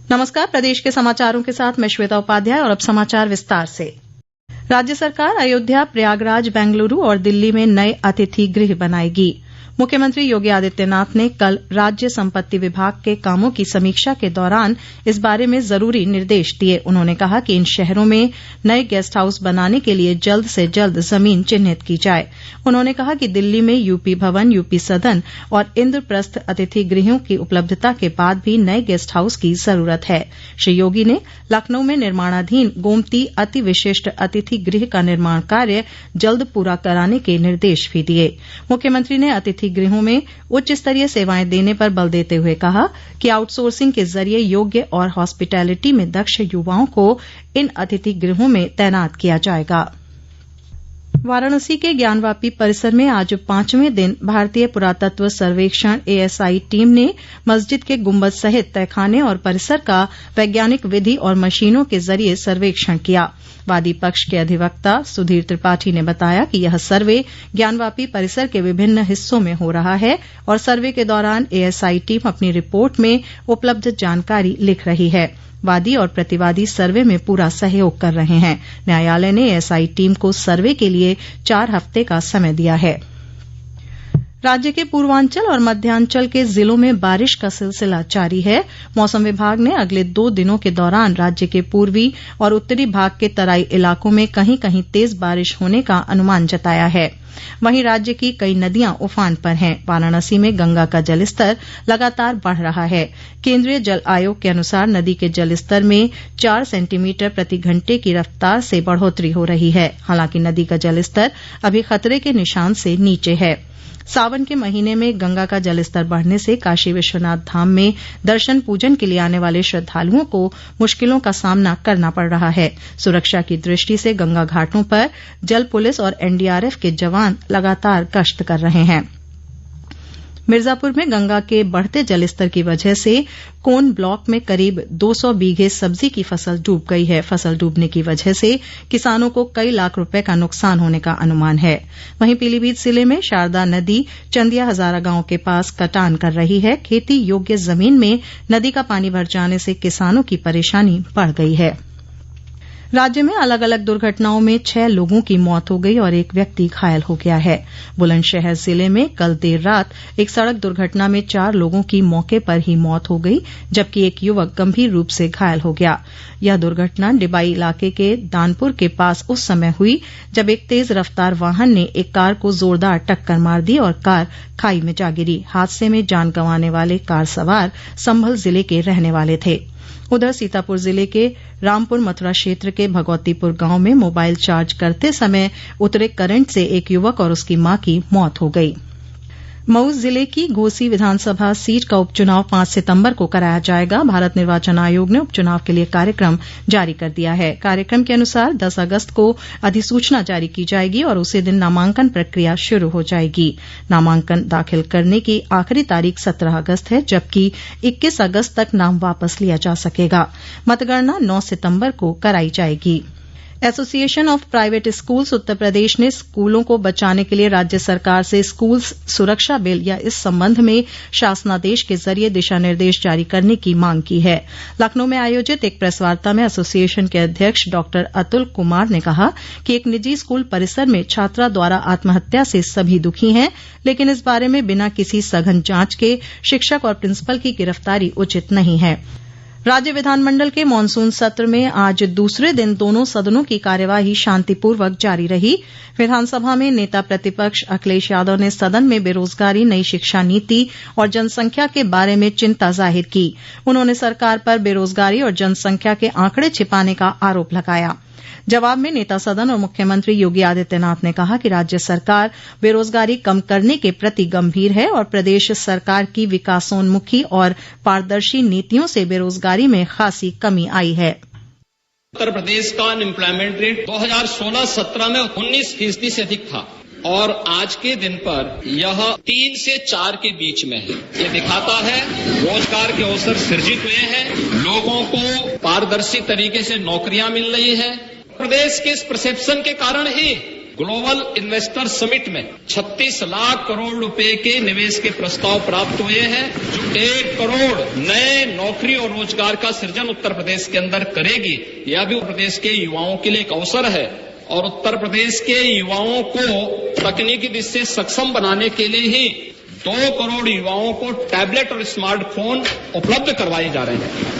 नमस्कार, प्रदेश के समाचारों के साथ मैं श्वेता उपाध्याय और अब समाचार विस्तार से। राज्य सरकार अयोध्या, प्रयागराज, बेंगलुरु और दिल्ली में नए अतिथि गृह बनाएगी। मुख्यमंत्री योगी आदित्यनाथ ने कल राज्य संपत्ति विभाग के कामों की समीक्षा के दौरान इस बारे में जरूरी निर्देश दिए। उन्होंने कहा कि इन शहरों में नए गेस्ट हाउस बनाने के लिए जल्द से जल्द जमीन चिन्हित की जाए। उन्होंने कहा कि दिल्ली में यूपी भवन, यूपी सदन और इंद्रप्रस्थ अतिथि गृहों की उपलब्धता के बाद भी नए गेस्ट हाउस की जरूरत है। श्री योगी ने लखनऊ में निर्माणाधीन गोमती अति विशिष्ट अतिथि गृह का निर्माण कार्य जल्द पूरा कराने के निर्देश भी दिए। मुख्यमंत्री ने अतिथि गृहों में उच्च स्तरीय सेवाएं देने पर बल देते हुए कहा कि आउटसोर्सिंग के जरिए योग्य और हॉस्पिटैलिटी में दक्ष युवाओं को इन अतिथि गृहों में तैनात किया जाएगा। वाराणसी के ज्ञानवापी परिसर में आज 5वें दिन भारतीय पुरातत्व सर्वेक्षण ASI टीम ने मस्जिद के गुंबद सहित तहखाने और परिसर का वैज्ञानिक विधि और मशीनों के जरिए सर्वेक्षण किया। वादी पक्ष के अधिवक्ता सुधीर त्रिपाठी ने बताया कि यह सर्वे ज्ञानवापी परिसर के विभिन्न हिस्सों में हो रहा है और सर्वे के दौरान ASI टीम अपनी रिपोर्ट में उपलब्ध जानकारी लिख रही है। वादी और प्रतिवादी सर्वे में पूरा सहयोग कर रहे हैं। न्यायालय ने ASI टीम को सर्वे के लिए 4 हफ्ते का समय दिया है। राज्य के पूर्वांचल और मध्यांचल के जिलों में बारिश का सिलसिला जारी है। मौसम विभाग ने अगले 2 दिनों के दौरान राज्य के पूर्वी और उत्तरी भाग के तराई इलाकों में कहीं कहीं तेज बारिश होने का अनुमान जताया है। वहीं राज्य की कई नदियां उफान पर हैं। वाराणसी में गंगा का जलस्तर लगातार बढ़ रहा है। केंद्रीय जल आयोग के अनुसार नदी के जलस्तर में 4 सेंटीमीटर प्रति घंटे की रफ्तार से बढ़ोतरी हो रही है। हालांकि नदी का जलस्तर अभी खतरे के निशान से नीचे है। सावन के महीने में गंगा का जलस्तर बढ़ने से काशी विश्वनाथ धाम में दर्शन पूजन के लिए आने वाले श्रद्धालुओं को मुश्किलों का सामना करना पड़ रहा है। सुरक्षा की दृष्टि से गंगा घाटों पर जल पुलिस और NDRF के जवान लगातार गश्त कर रहे हैं। मिर्जापुर में गंगा के बढ़ते जलस्तर की वजह से कोन ब्लॉक में करीब 200 बीघे सब्जी की फसल डूब गई है। फसल डूबने की वजह से किसानों को कई लाख रुपए का नुकसान होने का अनुमान है। वहीं पीलीभीत जिले में शारदा नदी चंदिया हजारा गांव के पास कटान कर रही है। खेती योग्य जमीन में नदी का पानी भर जाने से किसानों की परेशानी बढ़ गई है। राज्य में अलग अलग दुर्घटनाओं में 6 लोगों की मौत हो गई और 1 व्यक्ति घायल हो गया है। बुलंदशहर जिले में कल देर रात एक सड़क दुर्घटना में 4 लोगों की मौके पर ही मौत हो गई, जबकि एक युवक गंभीर रूप से घायल हो गया। यह दुर्घटना डिबाई इलाके के दानपुर के पास उस समय हुई जब एक तेज रफ्तार वाहन ने एक कार को जोरदार टक्कर मार दी और कार खाई में जा गिरी। हादसे में जान गंवाने वाले कार सवार संभल जिले के रहने वाले थे। उधर सीतापुर जिले के रामपुर मथुरा क्षेत्र के भगवतीपुर गांव में मोबाइल चार्ज करते समय उतरे करंट से एक युवक और उसकी मां की मौत हो गई। मऊ जिले की घोसी विधानसभा सीट का उपचुनाव 5 सितंबर को कराया जाएगा। भारत निर्वाचन आयोग ने उपचुनाव के लिए कार्यक्रम जारी कर दिया है। कार्यक्रम के अनुसार 10 अगस्त को अधिसूचना जारी की जाएगी और उसी दिन नामांकन प्रक्रिया शुरू हो जाएगी। नामांकन दाखिल करने की आखिरी तारीख 17 अगस्त है, जबकि 21 अगस्त तक नाम वापस लिया जा सकेगा। मतगणना 9 सितंबर को कराई जाएगी। Association of private schools Uttar Pradesh ने स्कूलों को बचाने के लिए राज्य सरकार से स्कूल सुरक्षा बिल या इस संबंध में शासनादेश के जरिए दिशा निर्देश जारी करने की मांग की है। लखनऊ में आयोजित एक प्रेस वार्ता में एसोसिएशन के अध्यक्ष डॉक्टर अतुल कुमार ने कहा कि एक निजी स्कूल परिसर में छात्रा द्वारा आत्महत्या से सभी दुखी हैं, लेकिन इस बारे में बिना किसी सघन जांच के शिक्षक और प्रिंसिपल की गिरफ्तारी उचित नहीं है। राज्य विधानमंडल के मानसून सत्र में आज दूसरे दिन दोनों सदनों की कार्यवाही शांतिपूर्वक जारी रही। विधानसभा में नेता प्रतिपक्ष अखिलेश यादव ने सदन में बेरोजगारी, नई शिक्षा नीति और जनसंख्या के बारे में चिंता जाहिर की। उन्होंने सरकार पर बेरोजगारी और जनसंख्या के आंकड़े छिपाने का आरोप लगाया। जवाब में नेता सदन और मुख्यमंत्री योगी आदित्यनाथ ने कहा कि राज्य सरकार बेरोजगारी कम करने के प्रति गंभीर है और प्रदेश सरकार की विकासोन्मुखी और पारदर्शी नीतियों से बेरोजगारी में खासी कमी आई है। उत्तर प्रदेश का अनएम्प्लॉयमेंट रेट 2016-17 में 19% से अधिक था और आज के दिन पर यह 3 से 4 के बीच में है। ये दिखाता है रोजगार के अवसर सृजित हुए हैं, लोगों को पारदर्शी तरीके से नौकरियां मिल रही है। प्रदेश के इस परसेप्शन के कारण ही ग्लोबल इन्वेस्टर समिट में 36 लाख करोड़ रुपए के निवेश के प्रस्ताव प्राप्त हुए हैं, जो 1 करोड़ नए नौकरी और रोजगार का सृजन उत्तर प्रदेश के अंदर करेगी। यह भी उत्तर प्रदेश के युवाओं के लिए एक अवसर है और उत्तर प्रदेश के युवाओं को तकनीकी दृष्टि से सक्षम बनाने के लिए ही 2 करोड़ युवाओं को टैबलेट और स्मार्टफोन उपलब्ध करवाए जा रहे हैं।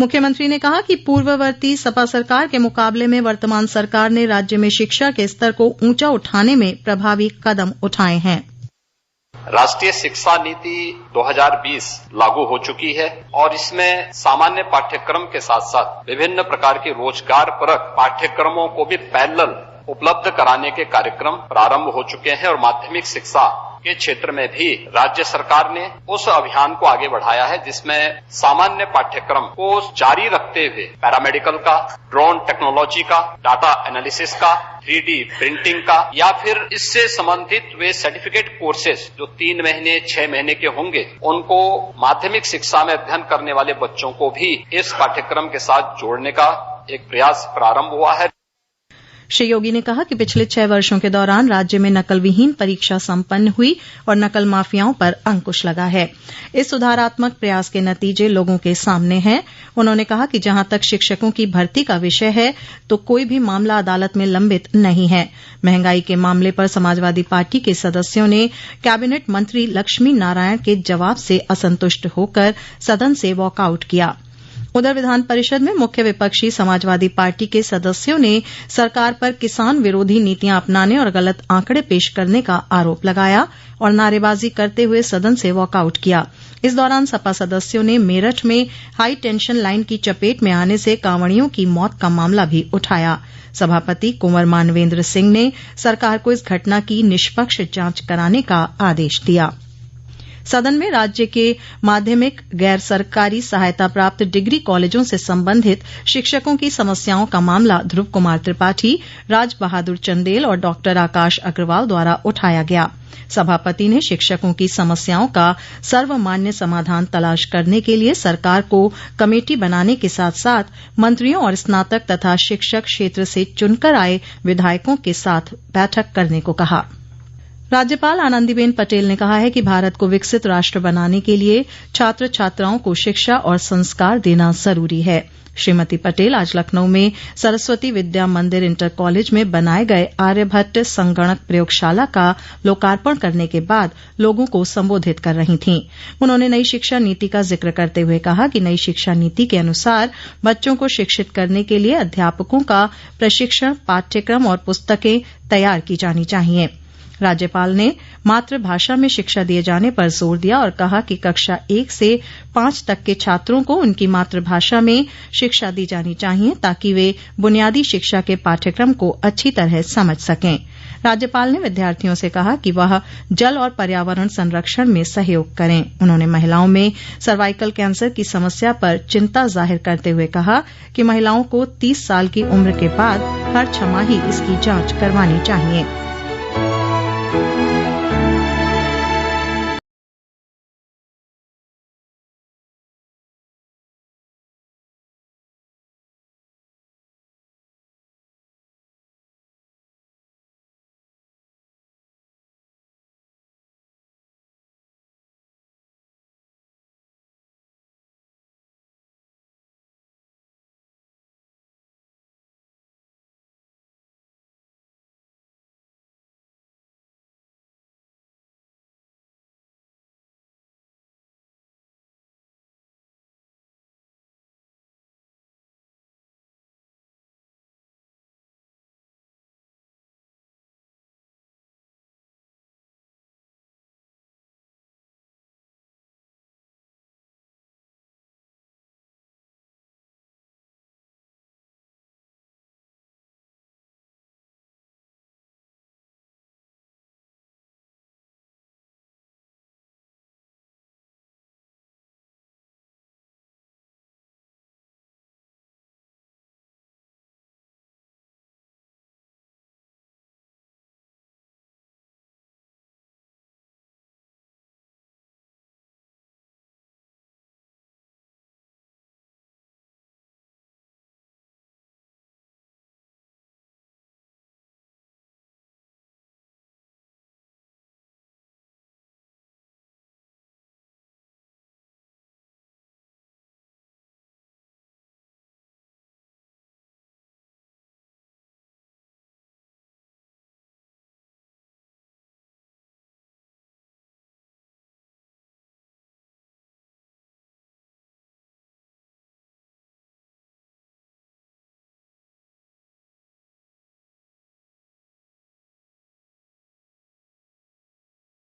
मुख्यमंत्री ने कहा कि पूर्ववर्ती सपा सरकार के मुकाबले में वर्तमान सरकार ने राज्य में शिक्षा के स्तर को ऊंचा उठाने में प्रभावी कदम उठाए हैं। राष्ट्रीय शिक्षा नीति 2020 लागू हो चुकी है और इसमें सामान्य पाठ्यक्रम के साथ साथ विभिन्न प्रकार के रोजगार परक पाठ्यक्रमों को भी पैरेलल उपलब्ध कराने के कार्यक्रम प्रारंभ हो चुके हैं और माध्यमिक शिक्षा के क्षेत्र में भी राज्य सरकार ने उस अभियान को आगे बढ़ाया है, जिसमें सामान्य पाठ्यक्रम को जारी रखते हुए पैरामेडिकल का, ड्रोन टेक्नोलॉजी का, डाटा एनालिसिस का, 3D प्रिंटिंग का या फिर इससे संबंधित वे सर्टिफिकेट कोर्सेज जो 3 महीने 6 महीने के होंगे, उनको माध्यमिक शिक्षा में अध्ययन करने वाले बच्चों को भी इस पाठ्यक्रम के साथ जोड़ने का एक प्रयास प्रारंभ हुआ है। श्री योगी ने कहा कि पिछले 6 वर्षों के दौरान राज्य में नकल विहीन परीक्षा संपन्न हुई और नकल माफियाओं पर अंकुश लगा है। इस सुधारात्मक प्रयास के नतीजे लोगों के सामने हैं। उन्होंने कहा कि जहां तक शिक्षकों की भर्ती का विषय है तो कोई भी मामला अदालत में लंबित नहीं है। महंगाई के मामले पर समाजवादी पार्टी के सदस्यों ने कैबिनेट मंत्री लक्ष्मी नारायण के जवाब से असंतुष्ट होकर सदन से वॉकआउट किया। उधर विधान परिषद में मुख्य विपक्षी समाजवादी पार्टी के सदस्यों ने सरकार पर किसान विरोधी नीतियां अपनाने और गलत आंकड़े पेश करने का आरोप लगाया और नारेबाजी करते हुए सदन से वॉकआउट किया। इस दौरान सपा सदस्यों ने मेरठ में हाई टेंशन लाइन की चपेट में आने से कांवड़ियों की मौत का मामला भी उठाया। सभापति कुंवर मानवेंद्र सिंह ने सरकार को इस घटना की निष्पक्ष जांच कराने का आदेश दिया। सदन में राज्य के माध्यमिक गैर सरकारी सहायता प्राप्त डिग्री कॉलेजों से संबंधित शिक्षकों की समस्याओं का मामला ध्रुव कुमार त्रिपाठी, राज बहादुर चंदेल और डॉक्टर आकाश अग्रवाल द्वारा उठाया गया। सभापति ने शिक्षकों की समस्याओं का सर्वमान्य समाधान तलाश करने के लिए सरकार को कमेटी बनाने के साथ साथ मंत्रियों और स्नातक तथा शिक्षक क्षेत्र से चुनकर आए विधायकों के साथ बैठक करने को कहा। राज्यपाल आनंदीबेन पटेल ने कहा है कि भारत को विकसित राष्ट्र बनाने के लिए छात्र छात्राओं को शिक्षा और संस्कार देना जरूरी है। श्रीमती पटेल आज लखनऊ में सरस्वती विद्या मंदिर इंटर कॉलेज में बनाए गए आर्यभट्ट संगणक प्रयोगशाला का लोकार्पण करने के बाद लोगों को संबोधित कर रही थीं। उन्होंने नई शिक्षा नीति का जिक्र करते हुए कहा कि नई शिक्षा नीति के अनुसार बच्चों को शिक्षित करने के लिए अध्यापकों का प्रशिक्षण, पाठ्यक्रम और पुस्तकें तैयार की जानी चाहिए। राज्यपाल ने मातृभाषा में शिक्षा दिए जाने पर जोर दिया और कहा कि कक्षा 1 से 5 तक के छात्रों को उनकी मातृभाषा में शिक्षा दी जानी चाहिए ताकि वे बुनियादी शिक्षा के पाठ्यक्रम को अच्छी तरह समझ सकें। राज्यपाल ने विद्यार्थियों से कहा कि वह जल और पर्यावरण संरक्षण में सहयोग करें। उन्होंने महिलाओं में सर्वाइकल कैंसर की समस्या पर चिंता जाहिर करते हुए कहा कि महिलाओं को 30 साल की उम्र के बाद हर छमाही इसकी जांच करवानी चाहिए।